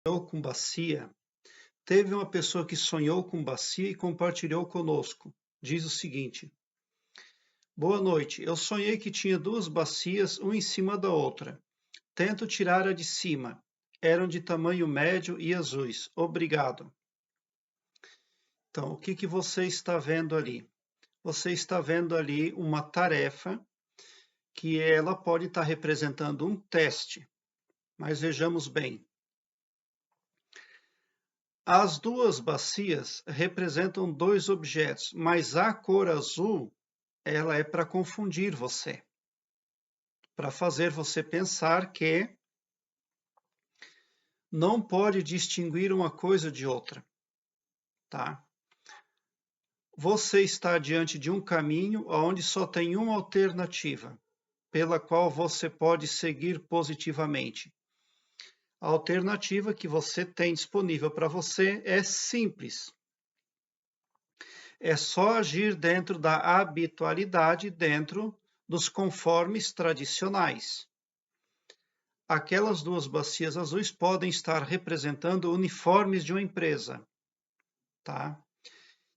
Sonhou com bacia. Teve uma pessoa que sonhou com bacia e compartilhou conosco. Diz o seguinte: Boa noite. Eu sonhei que tinha duas bacias, uma em cima da outra. Tento tirar a de cima. Eram de tamanho médio e azuis. Obrigado. Então, o que você está vendo ali? Você está vendo ali uma tarefa que ela pode estar representando um teste. Mas vejamos bem. As duas bacias representam dois objetos, mas a cor azul, ela é para confundir você, para fazer você pensar que não pode distinguir uma coisa de outra, tá? Você está diante de um caminho onde só tem uma alternativa, pela qual você pode seguir positivamente. A alternativa que você tem disponível para você é simples. É só agir dentro da habitualidade, dentro dos conformes tradicionais. Aquelas duas bacias azuis podem estar representando uniformes de uma empresa, tá?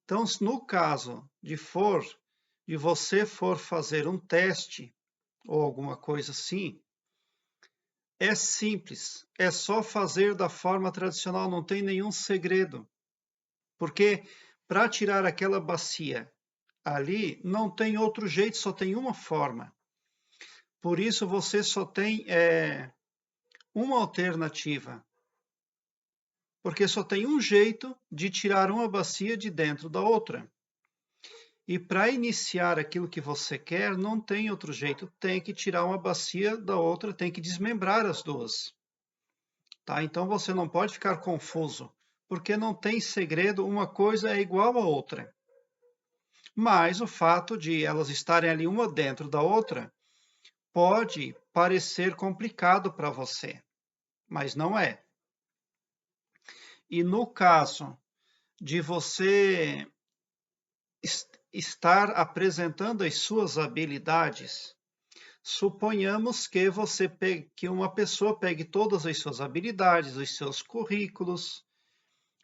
Então, no caso de você for fazer um teste ou alguma coisa assim, é simples, é só fazer da forma tradicional, não tem nenhum segredo. Porque para tirar aquela bacia ali, não tem outro jeito, só tem uma forma. Por isso, você só tem uma alternativa. Porque só tem um jeito de tirar uma bacia de dentro da outra. E para iniciar aquilo que você quer, não tem outro jeito. Tem que tirar uma bacia da outra, tem que desmembrar as duas. Tá? Então você não pode ficar confuso, porque não tem segredo, uma coisa é igual à outra. Mas o fato de elas estarem ali uma dentro da outra pode parecer complicado para você, mas não é. E no caso de você estar apresentando as suas habilidades, suponhamos que que uma pessoa pegue todas as suas habilidades, os seus currículos,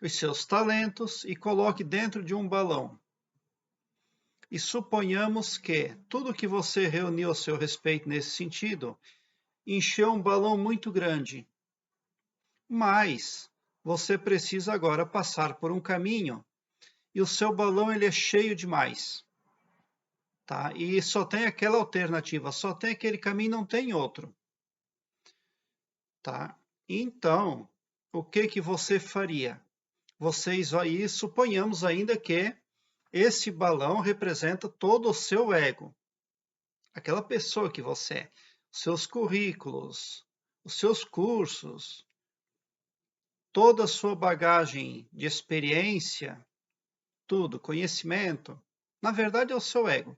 os seus talentos e coloque dentro de um balão. E suponhamos que tudo que você reuniu a seu respeito nesse sentido encheu um balão muito grande. Mas você precisa agora passar por um caminho e o seu balão ele é cheio demais. Tá? E só tem aquela alternativa, só tem aquele caminho, não tem outro. Tá? Então, o que você faria? Vocês aí, suponhamos ainda que esse balão representa todo o seu ego, aquela pessoa que você é, seus currículos, os seus cursos, toda a sua bagagem de experiência, tudo, conhecimento, na verdade é o seu ego.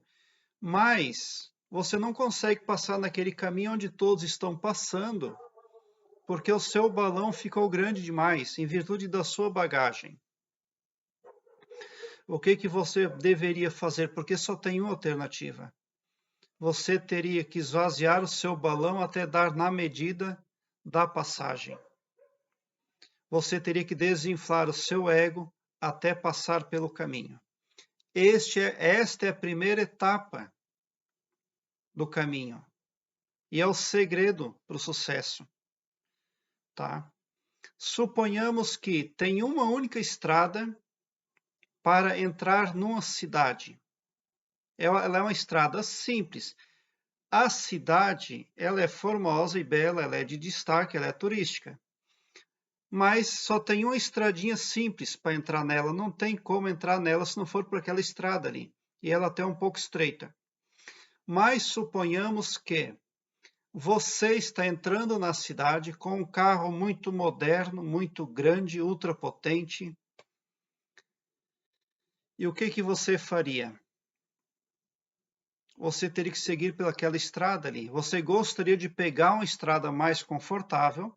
Mas você não consegue passar naquele caminho onde todos estão passando, porque o seu balão ficou grande demais, em virtude da sua bagagem. O que você deveria fazer? Porque só tem uma alternativa. Você teria que esvaziar o seu balão até dar na medida da passagem. Você teria que desinflar o seu ego até passar pelo caminho. Esta é a primeira etapa do caminho. E é o segredo para o sucesso. Tá? Suponhamos que tem uma única estrada para entrar numa cidade. Ela é uma estrada simples. A cidade, ela é formosa e bela, ela é de destaque, ela é turística. Mas só tem uma estradinha simples para entrar nela, não tem como entrar nela se não for por aquela estrada ali. E ela até é um pouco estreita. Mas suponhamos que você está entrando na cidade com um carro muito moderno, muito grande, ultrapotente. E o que você faria? Você teria que seguir pelaquela estrada ali. Você gostaria de pegar uma estrada mais confortável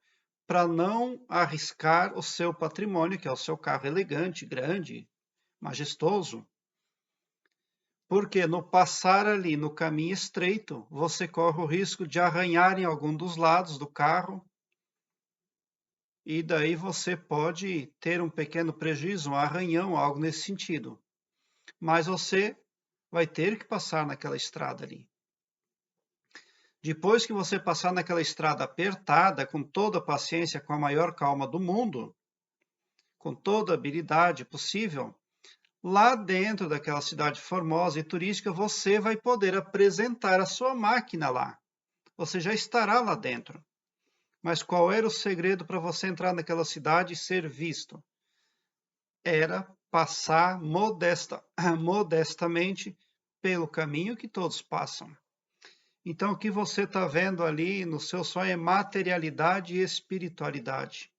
para não arriscar o seu patrimônio, que é o seu carro elegante, grande, majestoso. Porque no passar ali no caminho estreito, você corre o risco de arranhar em algum dos lados do carro. e daí você pode ter um pequeno prejuízo, um arranhão, algo nesse sentido. Mas você vai ter que passar naquela estrada ali. Depois que você passar naquela estrada apertada, com toda a paciência, com a maior calma do mundo, com toda a habilidade possível, lá dentro daquela cidade formosa e turística, você vai poder apresentar a sua máquina lá. Você já estará lá dentro. Mas qual era o segredo para você entrar naquela cidade e ser visto? Era passar modestamente pelo caminho que todos passam. Então, o que você está vendo ali no seu sonho é materialidade e espiritualidade.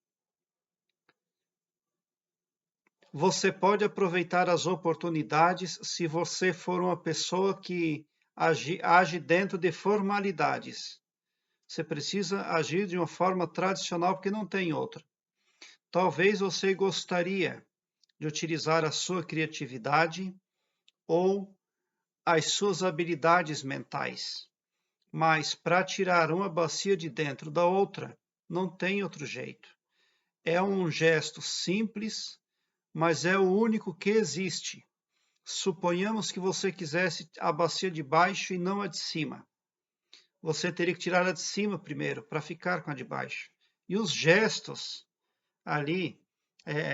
Você pode aproveitar as oportunidades se você for uma pessoa que age dentro de formalidades. Você precisa agir de uma forma tradicional porque não tem outra. Talvez você gostaria de utilizar a sua criatividade ou as suas habilidades mentais. Mas para tirar uma bacia de dentro da outra, não tem outro jeito. É um gesto simples, mas é o único que existe. Suponhamos que você quisesse a bacia de baixo e não a de cima. Você teria que tirar a de cima primeiro, para ficar com a de baixo. E os gestos ali,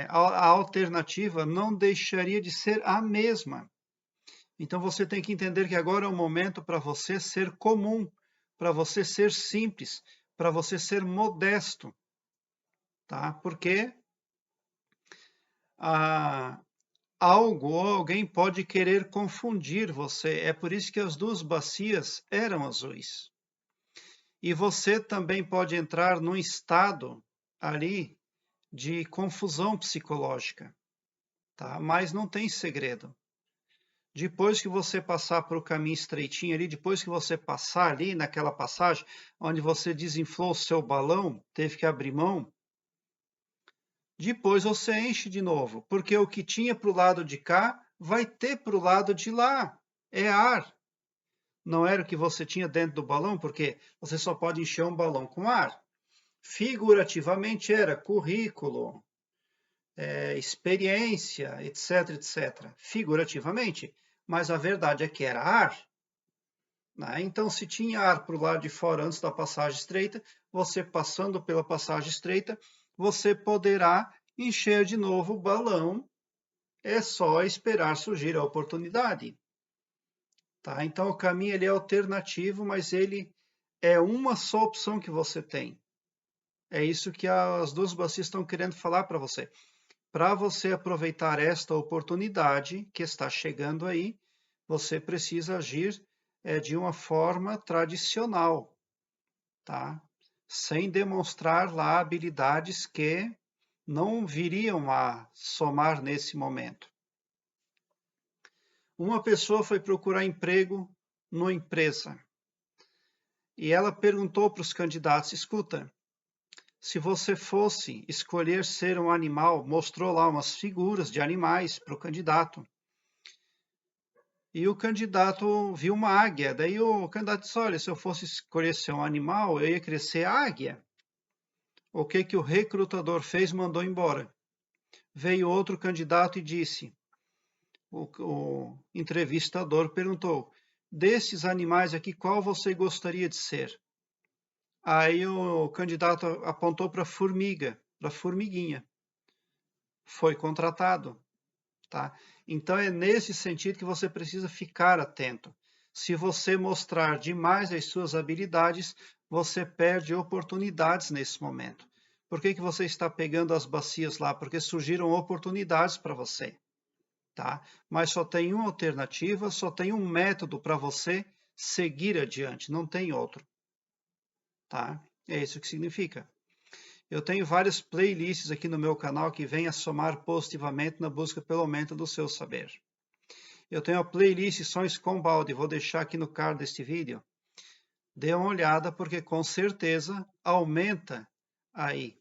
a alternativa não deixaria de ser a mesma. Então você tem que entender que agora é o momento para você ser comum, para você ser simples, para você ser modesto, tá? Porque algo ou alguém pode querer confundir você. É por isso que as duas bacias eram azuis. E você também pode entrar num estado ali de confusão psicológica, tá? Mas não tem segredo. Depois que você passar para o caminho estreitinho ali, depois que você passar ali naquela passagem onde você desinflou o seu balão, teve que abrir mão, depois você enche de novo, porque o que tinha para o lado de cá vai ter para o lado de lá. É ar. Não era o que você tinha dentro do balão, porque você só pode encher um balão com ar. Figurativamente era currículo, experiência, etc, etc. Figurativamente. Mas a verdade é que era ar. Né? Então, se tinha ar para o lado de fora antes da passagem estreita, você passando pela passagem estreita, você poderá encher de novo o balão. É só esperar surgir a oportunidade. Tá? Então, o caminho ele é alternativo, mas ele é uma só opção que você tem. É isso que as duas bacias estão querendo falar para você. Para você aproveitar esta oportunidade que está chegando aí, você precisa agir de uma forma tradicional, tá? Sem demonstrar lá habilidades que não viriam a somar nesse momento. Uma pessoa foi procurar emprego numa empresa e ela perguntou para os candidatos: escuta, se você fosse escolher ser um animal, mostrou lá umas figuras de animais para o candidato. E o candidato viu uma águia. Daí o candidato disse: olha, se eu fosse escolher ser um animal, eu ia querer ser águia. O que o recrutador fez? Mandou embora. Veio outro candidato e disse: o entrevistador perguntou: desses animais aqui, qual você gostaria de ser? Aí o candidato apontou para a formiga, para a formiguinha. Foi contratado, tá? Então é nesse sentido que você precisa ficar atento. Se você mostrar demais as suas habilidades, você perde oportunidades nesse momento. Por que você está pegando as bacias lá? Porque surgiram oportunidades para você, tá? Mas só tem uma alternativa, só tem um método para você seguir adiante, não tem outro, tá? É isso que significa. Eu tenho várias playlists aqui no meu canal que vêm a somar positivamente na busca pelo aumento do seu saber. Eu tenho a playlist Sonhos com Balde, vou deixar aqui no card deste vídeo. Dê uma olhada porque com certeza aumenta aí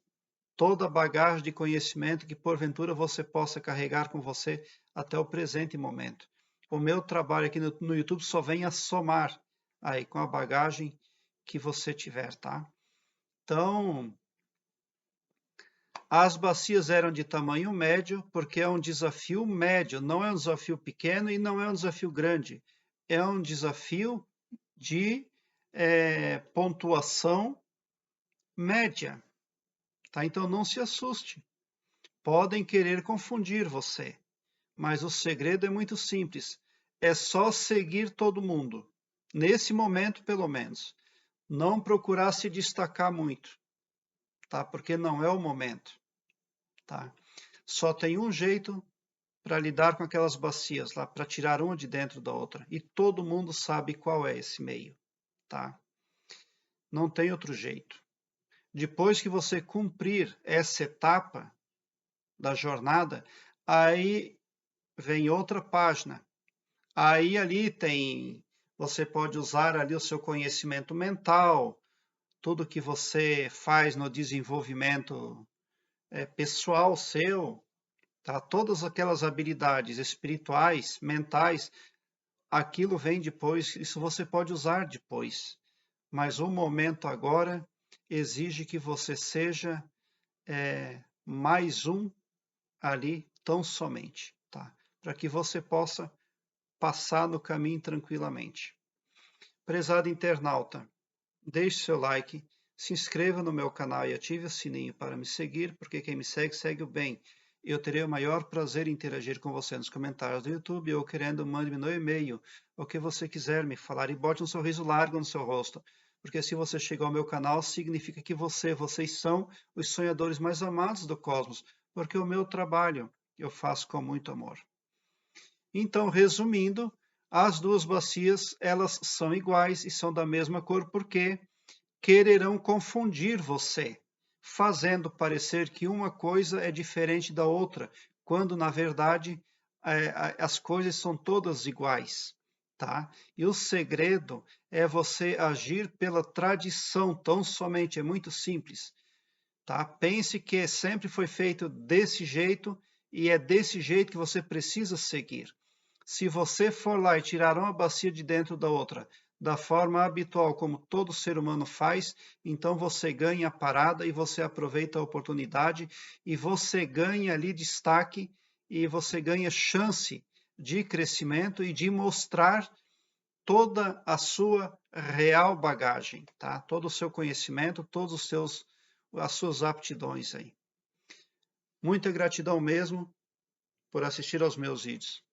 toda a bagagem de conhecimento que porventura você possa carregar com você até o presente momento. O meu trabalho aqui no YouTube só vem a somar aí com a bagagem que você tiver, tá? Então, As bacias eram de tamanho médio, porque é um desafio médio, não é um desafio pequeno e não é um desafio grande. É um desafio de pontuação média. Tá? Então não se assuste. Podem querer confundir você, mas o segredo é muito simples. É só seguir todo mundo. Nesse momento, pelo menos. Não procurar se destacar muito, tá? Porque não é o momento, tá? Só tem um jeito para lidar com aquelas bacias lá, para tirar uma de dentro da outra. E todo mundo sabe qual é esse meio, tá? Não tem outro jeito. Depois que você cumprir essa etapa da jornada, aí vem outra página. Aí ali tem, você pode usar ali o seu conhecimento mental, tudo que você faz no desenvolvimento pessoal seu, tá? Todas aquelas habilidades espirituais, mentais, aquilo vem depois, isso você pode usar depois. Mas o momento agora exige que você seja mais um ali tão somente, tá? Para que você possa passar no caminho tranquilamente. Prezado internauta, deixe seu like, se inscreva no meu canal e ative o sininho para me seguir, porque quem me segue, segue o bem. Eu terei o maior prazer em interagir com você nos comentários do YouTube ou querendo, mande-me no e-mail o que você quiser me falar e bote um sorriso largo no seu rosto, porque se você chegou ao meu canal, significa que vocês são os sonhadores mais amados do cosmos, porque o meu trabalho eu faço com muito amor. Então, resumindo, as duas bacias, elas são iguais e são da mesma cor porque quererão confundir você, fazendo parecer que uma coisa é diferente da outra, quando na verdade as coisas são todas iguais, tá? E o segredo é você agir pela tradição, tão somente, é muito simples, tá? Pense que sempre foi feito desse jeito e é desse jeito que você precisa seguir. Se você for lá e tirar uma bacia de dentro da outra, da forma habitual como todo ser humano faz, então você ganha a parada e você aproveita a oportunidade e você ganha ali destaque e você ganha chance de crescimento e de mostrar toda a sua real bagagem, tá? Todo o seu conhecimento, todos os seus as suas aptidões aí. Muita gratidão mesmo por assistir aos meus vídeos.